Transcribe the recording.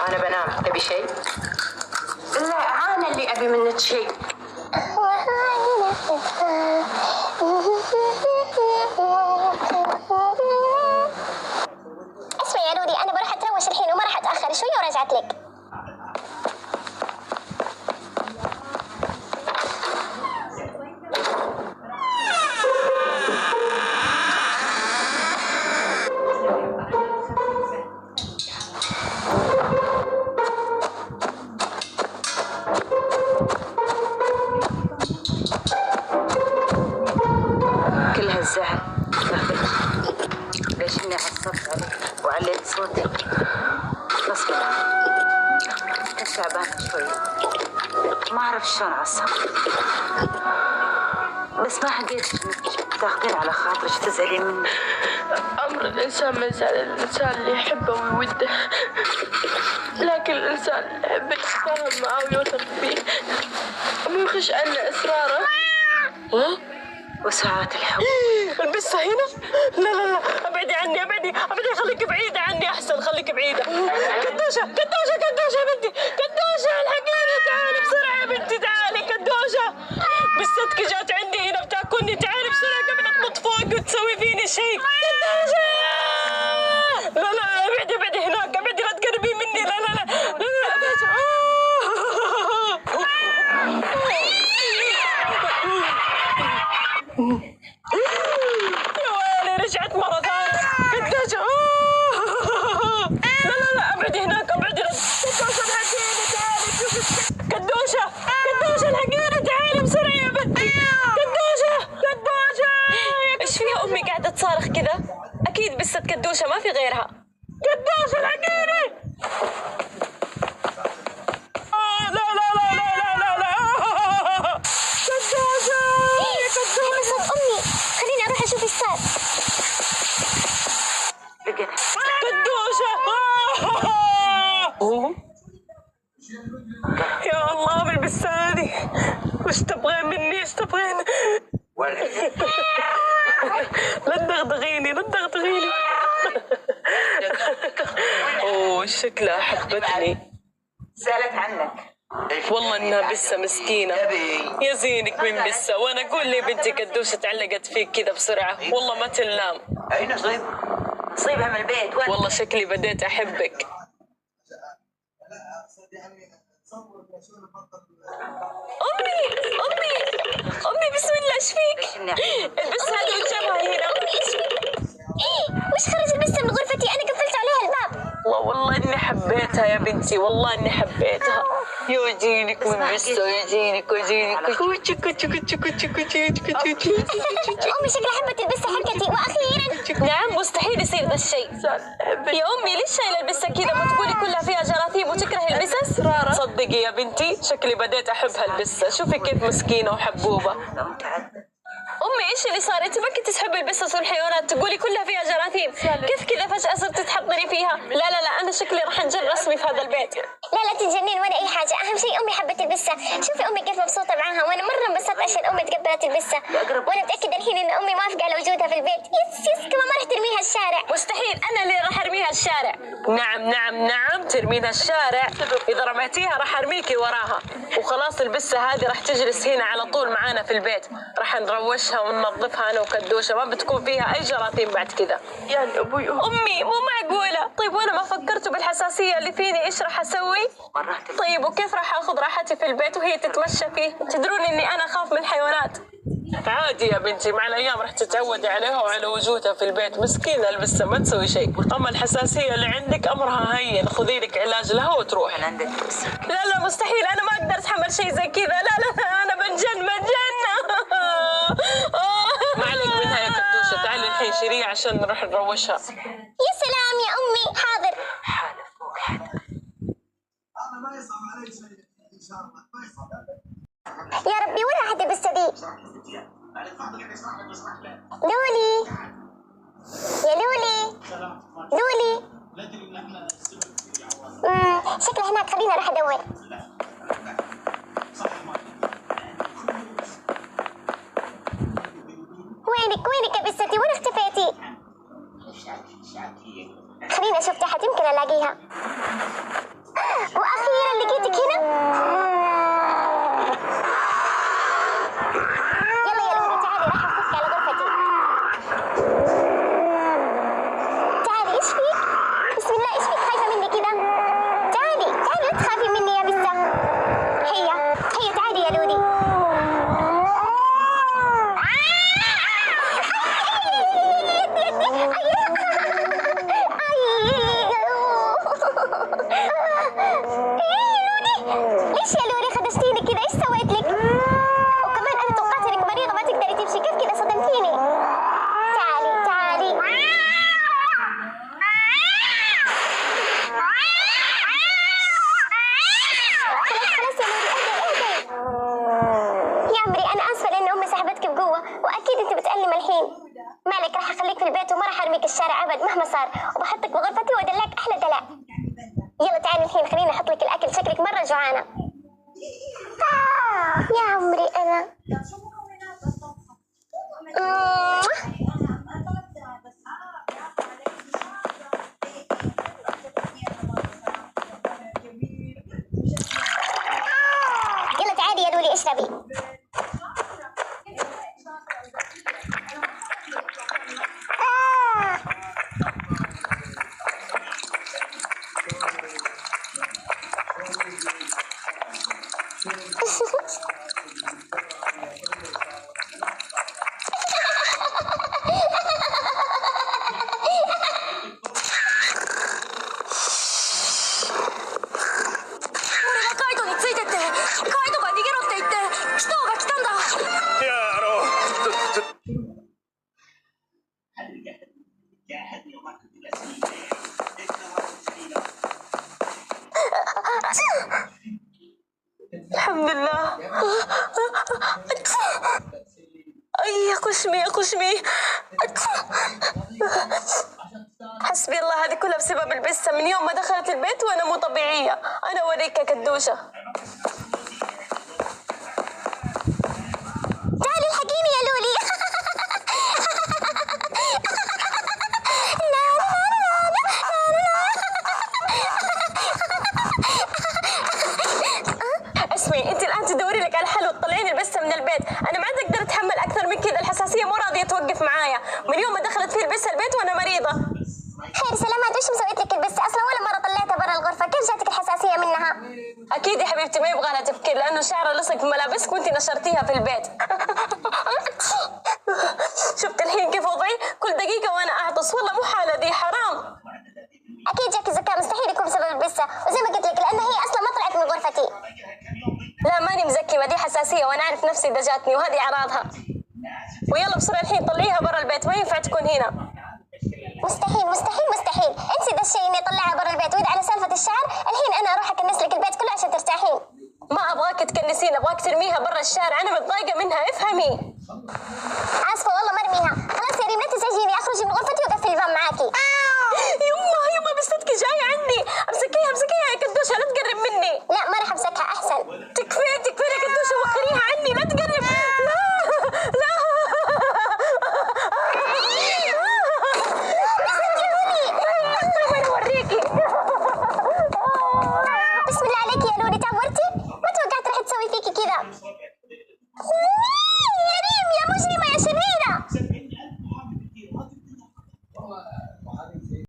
أنا بنام، تبي شيء؟ لا، أنا اللي أبي منك شيء. اسمعي يا رودي، أنا بروح أتروش الحين وما راح أتأخر شوية ورجعت لك. كل هالزعل ليش إني عصبت عليك وعليت صوتي؟ غصب كنت تعبانة شوي، ما أعرف شلون عصبت، بس ما حقيت إنك تاخذين على خاطرك تزعلين مني. أمر الإنسان ما يزعل الإنسان اللي يحبه ويوده، لكن الإنسان اللي يحب يتفاهم معه ويوثق فيه وما يخش عنه أسراره. وساعات الحب. البسة هنا؟ لا لا لا، ابعدي عني، ابعدي ابعدي، خليك بعيدة عني أحسن، خليك بعيدة. كدوشة كدوشة كدوشة يا بنتي، كدوشة الحقيني، تعالي بسرعة يا بنتي، تعالي كدوشة. بستك جات عندي هنا بتاكلني، تعالي بسرعة قبل لا تنط فوق وتسوي فيني شيء. كدوشة لا لا، ابعدي ابعدي هناك، ابعدي لا تقربي مني، لا لا لا لا لا ابعدي. يا ويلي رجعت مرة ثانية. كدوشة لا لا لا، ابعدي هناك، ابعدي. كدوشة الحقيني، تعالي شوفي. كدوشة كدوشة الحقيني، تعالي بسرعة يا بنتي. كدوشة كدوشة. ايش فيها أمي قاعدة تصارخ كذا؟ أكيد بست كدوشة ما في غيرها. كدوشة الحقيني. لا لا لا لا لا لا لا. كدوشة يا كدوشة. بس أمي، خليني أروح أشوف إيش صار. كدوشة. يا الله بالبساني، وش تبغين مني؟ ايش تبغين؟ لا تدغدغيني، لا تدغدغيني. اوه شكلها حبتني. سألت عنك. والله انها بسه مسكينه. يا زينك من بسه، وانا اقول لي بنتي كدوشه تعلقت فيك كذا بسرعه، والله ما تنام. أي نصيب؟ نصيبها من البيت. وين؟ والله شكلي بديت احبك. امي امي امي، بسم الله ايش فيك؟ البسه هذه وجهها هنا. وش خرج البسة من غرفتي؟ أنا قفلت عليها الباب. والله اني حبيتها يا بنتي، والله اني حبيتها. يجينك من بسه، يجينك ويجينك. كوتشي كوتشي كوتشي كوتشي كوتشي كوتشي. أمي شكلها حبت البسة حقتي، وأخيرا. نعم، مستحيل يصير ذا الشيء. يا امي ليش شايله البسه كذا؟ ما تقولي كلها فيها جراثيم وتكرهي البسس؟ صدقي يا بنتي شكلي بديت احب هالبسه، شوفي كيف مسكينه وحبوبه. امي ايش اللي صار؟ انت ما كنت تحبي البسس والحيوانات، تقولي كلها فيها جراثيم، كيف كذا فجاه صرتي تحضري فيها؟ لا لا لا، انا شكلي راح انجر رسمي في هذا البيت. لا لا تتجنن ولا أي حاجة، أهم شيء أمي حبت البسة. شوفي أمي كيف مبسوطة معاها، وأنا مرة انبسطت عشان أمي تقبلت البسة، وأنا متأكدة الحين إن أمي موافقة على وجودها في البيت. يس يس، كمان ما راح ترميها الشارع. مستحيل، انا اللي راح ارميها الشارع. نعم نعم نعم، ترمينها الشارع. اذا رميتيها راح ارميكي وراها، وخلاص البسه هذه راح تجلس هنا على طول معانا في البيت، راح نروشها وننظفها انا وكدوشه، ما بتكون فيها اي جراثيم بعد كذا. يعني أبوي امي مو معقوله. طيب وانا ما فكرت بالحساسيه اللي فيني، ايش راح اسوي؟ طيب وكيف راح اخذ راحتي في البيت وهي تتمشى فيه؟ تدرون اني انا اخاف من الحيوانات. عادي يا بنتي، مع الايام راح تتعودي عليها وعلى وجودها في البيت. مسكينه البسه ما تسوي شيء. اما الحساسيه اللي عندك امرها هين، خذي لك علاج لها وتروح. لا لا مستحيل، انا ما اقدر اتحمل شيء زي كذا. لا لا لا، انا بنجن. ما عليك منها يا كدوشه، تعالي الحين شيليها عشان نروح نروشها. يا سلام يا أمي، حاضر. يا ربي وين راحت البسة دي؟ لولي يا لولي، لولي. شكلها هناك، خليني اروح ادور. وينك يا بستي؟ وين اختفيتي؟ خليني اشوف تحت يمكن الاقيها. واخيرا لقيتك هنا. يلا يا لولي تعالي راح افك على غرفتي. تعالي ايش فيك؟ بسم الله ايش فيك خايفة مني كذا؟ تعالي تعالي لا تخافي مني يا بسة. هيا تعالي يا لولي. ليش يا لولي خدشتيني كذا؟ ايش سويت لك؟ وكمان انا توقعت انك مريضة ما تقدري تمشي، كيف كذا صدمتيني؟ تعالي تعالي. خلاص يا لولي اهدي. يا عمري انا اسفة لان امي سحبتك بقوة، واكيد انت بتألم الحين. مالك راح اخليك في البيت وما راح ارميك الشارع ابد مهما صار، وبحطك بغرفتي وادلعك احلى دلع. يلا تعالي الحين خليني احط لك الاكل، شكلك مرة جوعانة. يا عمري انا. يلا تعالي يا لولي اشربي. الحمد لله. أي يا خشمي. حسبي الله، هذه كلها بسبب البسة. من يوم ما دخلت البيت وأنا مو طبيعية. أنا أوريك يا كدوشة. تعالي الحقيني يا لولي. اسمعي، انت الان تدوري لك على حل وتطلعين البسه من البيت. انا ما عاد اقدر اتحمل اكثر من كذا، الحساسيه مو راضيه توقف معايا. من يوم ما دخلت فيه البسه البيت وانا مريضه. خير سلامات، وش مسويت لك البسة اصلا؟ ولا مرة طلعتها برا الغرفة، كيف جاتك الحساسية منها؟ اكيد يا حبيبتي ما يبغى لها تفكير، لانه شعرها لصق في ملابسك وانت نشرتيها في البيت. شفت الحين كيف وضعي؟ كل دقيقه وانا اعطس، والله مو حاله دي، حرام. اكيد جاك زكاة، مستحيل يكون بسبب البسة، وزي ما قلت لك لان هي اصلا ما طلعت من غرفتي. لا ماني مزكمه، دي حساسيه وانا اعرف نفسي اذا جاتني، وهذه اعراضها. ويلا بسرعه الحين طلعيها برا البيت، ما ينفع تكون هنا. مستحيل مستحيل مستحيل، انسي ذا الشيء اني اطلعها برا البيت. واذا على سالفة الشعر، الحين انا اروح اكنس لك البيت كله عشان ترتاحين. ما ابغاك تكنسين، ابغاك ترميها برا الشارع.